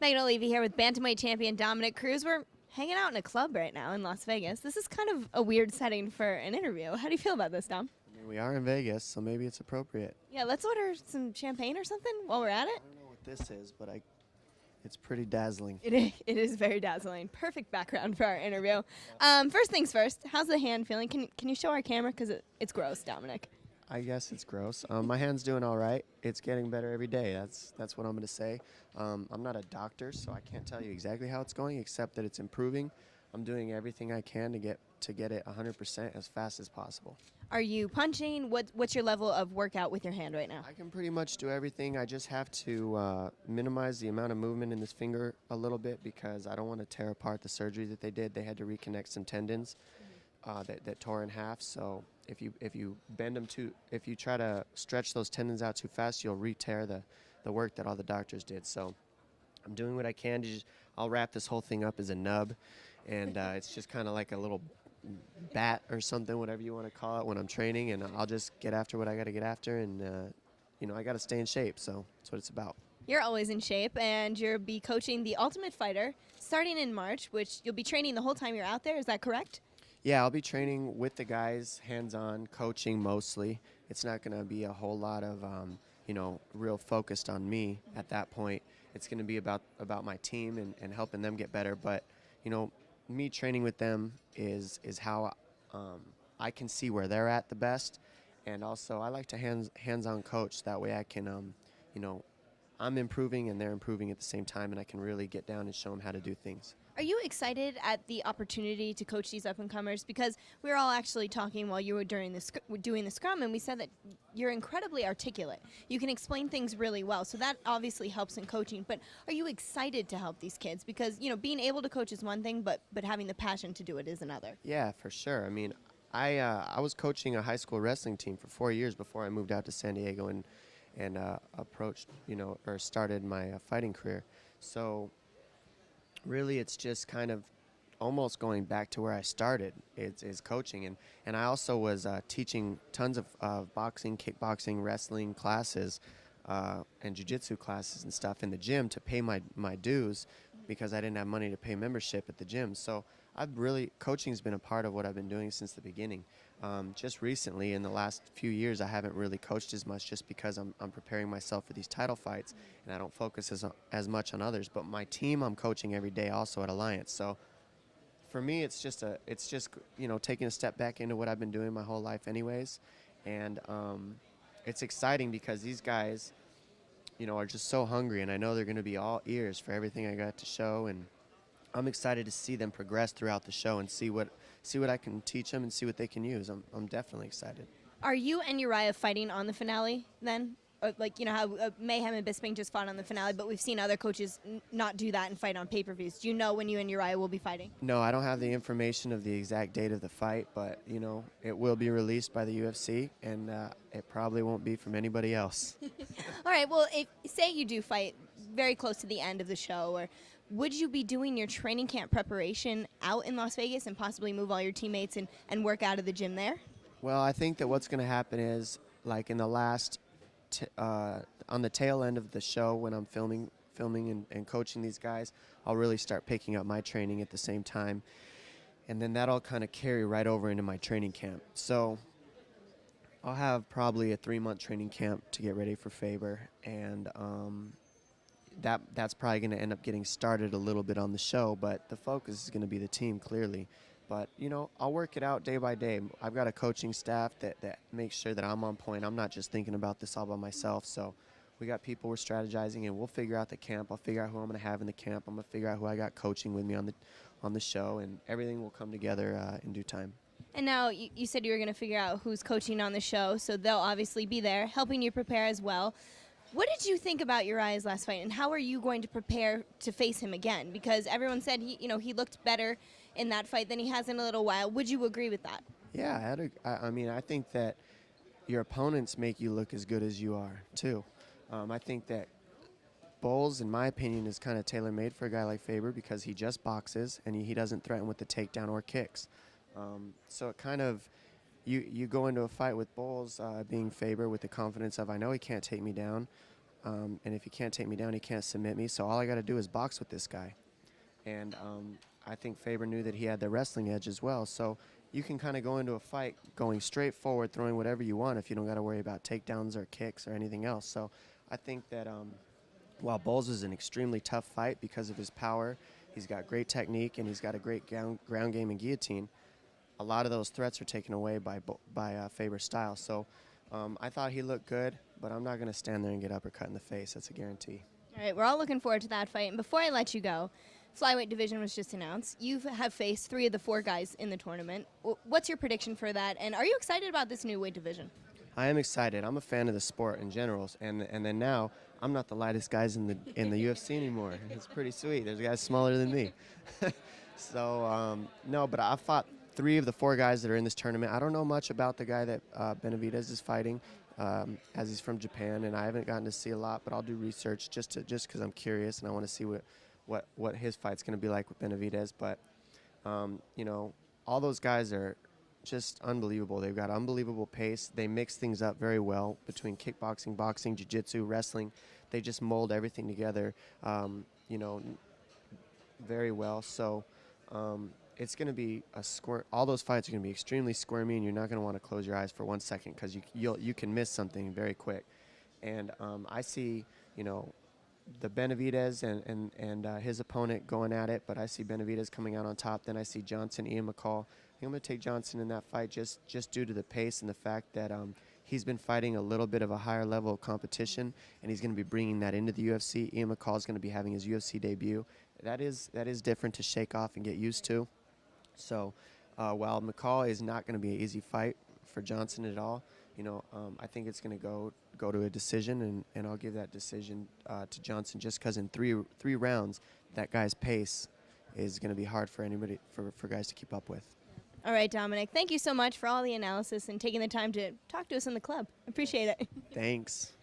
Megan Levy here with bantamweight champion Dominick Cruz. We're hanging out in a club right now in Las Vegas. This is kind of a weird setting for an interview. How do you feel about this, Dom? I mean, we are in Vegas, so maybe it's appropriate. Yeah, let's order some champagne or something while we're at it. I don't know what this is, but it's pretty dazzling. It is very dazzling. Perfect background for our interview. First things first, how's the hand feeling? Can you show our camera? Because it's gross, Dominick. I guess it's gross. My hand's doing all right. It's getting better every day. That's what I'm going to say. I'm not a doctor, so I can't tell you exactly how it's going, except that it's improving. I'm doing everything I can to get it 100% as fast as possible. Are you punching? What's your level of workout with your hand right now? I can pretty much do everything. I just have to minimize the amount of movement in this finger a little bit because I don't want to tear apart the surgery that they did. They had to reconnect some tendons that tore in half. So if you bend them if you try to stretch those tendons out too fast, you'll re-tear the work that all the doctors did. So I'm doing what I can to I'll wrap this whole thing up as a nub, and it's just kind of like a little bat or something, whatever you want to call it, when I'm training, and I'll just get after what I got to get after, and I got to stay in shape, so that's what it's about. You're always in shape, and you'll be coaching the Ultimate Fighter starting in March, which you'll be training the whole time you're out there. Is that correct? Yeah, I'll be training with the guys, hands-on, coaching mostly. It's not going to be a whole lot of, real focused on me at that point. It's going to be about my team and helping them get better. But, me training with them is how I can see where they're at the best. And also, I like to hands-on coach. That way I can, I'm improving and they're improving at the same time, and I can really get down and show them how to do things. Are you excited at the opportunity to coach these up-and-comers? Because we were all actually talking while you were doing the scrum, and we said that you're incredibly articulate. You can explain things really well, so that obviously helps in coaching. But are you excited to help these kids? Because, being able to coach is one thing, but having the passion to do it is another. Yeah, for sure. I mean, I was coaching a high school wrestling team for 4 years before I moved out to San Diego and approached, or started my fighting career. So really, it's just kind of almost going back to where I started, is coaching. And I also was teaching tons of boxing, kickboxing, wrestling classes and jiu-jitsu classes and stuff in the gym to pay my dues because I didn't have money to pay membership at the gym. So coaching's been a part of what I've been doing since the beginning. Just recently, in the last few years, I haven't really coached as much just because I'm preparing myself for these title fights, and I don't focus as much on others. But my team, I'm coaching every day also at Alliance. So for me, it's just taking a step back into what I've been doing my whole life anyways. And it's exciting because these guys, are just so hungry, and I know they're going to be all ears for everything I got to show, and I'm excited to see them progress throughout the show and see what I can teach them and see what they can use. I'm definitely excited. Are you and Uriah fighting on the finale then? How Mayhem and Bisping just fought on the finale, but we've seen other coaches not do that and fight on pay-per-views. Do you know when you and Uriah will be fighting? No, I don't have the information of the exact date of the fight, but, it will be released by the UFC, and it probably won't be from anybody else. All right, well, say you do fight very close to the end of the show, or would you be doing your training camp preparation out in Las Vegas and possibly move all your teammates and work out of the gym there? Well, I think that what's going to happen is, like in the last on the tail end of the show when I'm filming and coaching these guys, I'll really start picking up my training at the same time, and then that'll kind of carry right over into my training camp. So I'll have probably a 3-month training camp to get ready for Faber, and that's probably going to end up getting started a little bit on the show, but the focus is going to be the team, clearly. But, I'll work it out day by day. I've got a coaching staff that makes sure that I'm on point. I'm not just thinking about this all by myself. So we got people we're strategizing, and we'll figure out the camp. I'll figure out who I'm going to have in the camp. I'm going to figure out who I got coaching with me on the show, and everything will come together in due time. And now you said you were going to figure out who's coaching on the show, so they'll obviously be there helping you prepare as well. What did you think about Uriah's last fight, and how are you going to prepare to face him again? Because everyone said he looked better in that fight than he has in a little while. Would you agree with that? Yeah, I think that your opponents make you look as good as you are, too. I think that Bowles, in my opinion, is kind of tailor-made for a guy like Faber because he just boxes and he doesn't threaten with the takedown or kicks. So it kind of, you go into a fight with Bowles being Faber with the confidence of, I know he can't take me down. and if he can't take me down, he can't submit me. So all I got to do is box with this guy. And I think Faber knew that he had the wrestling edge as well. So you can kind of go into a fight going straight forward, throwing whatever you want if you don't got to worry about takedowns or kicks or anything else. So I think that while Bowles is an extremely tough fight because of his power, he's got great technique, and he's got a great ground game and guillotine, a lot of those threats are taken away by Faber's style. So I thought he looked good, but I'm not going to stand there and get uppercut in the face. That's a guarantee. All right, we're all looking forward to that fight. And before I let you go, flyweight division was just announced. You have faced 3 of the 4 guys in the tournament. What's your prediction for that? And are you excited about this new weight division? I am excited. I'm a fan of the sport in general, and then now I'm not the lightest guys in the UFC anymore. It's pretty sweet. There's guys smaller than me. So no, but I fought 3 of the 4 guys that are in this tournament. I don't know much about the guy that Benavidez is fighting, as he's from Japan, and I haven't gotten to see a lot. But I'll do research just because I'm curious and I want to see what his fight's going to be like with Benavidez. But you know, all those guys are just unbelievable. They've got unbelievable pace. They mix things up very well between kickboxing, boxing, jiu-jitsu, wrestling. They just mold everything together, you know, very well. So it's going to be all those fights are going to be extremely squirmy, and you're not going to want to close your eyes for 1 second because you can miss something very quick. And I see, you know, the Benavidez and his opponent going at it, but I see Benavidez coming out on top. Then I see Johnson, Ian McCall. I think I'm going to take Johnson in that fight just due to the pace and the fact that he's been fighting a little bit of a higher level of competition, and he's going to be bringing that into the UFC. Ian McCall is going to be having his UFC debut. That is different to shake off and get used to. So while McCall is not going to be an easy fight for Johnson at all, you know, I think it's going to go to a decision, and I'll give that decision to Johnson just because in three rounds, that guy's pace is going to be hard for anybody, for guys to keep up with. All right, Dominick, thank you so much for all the analysis and taking the time to talk to us in the club. Appreciate it. Thanks.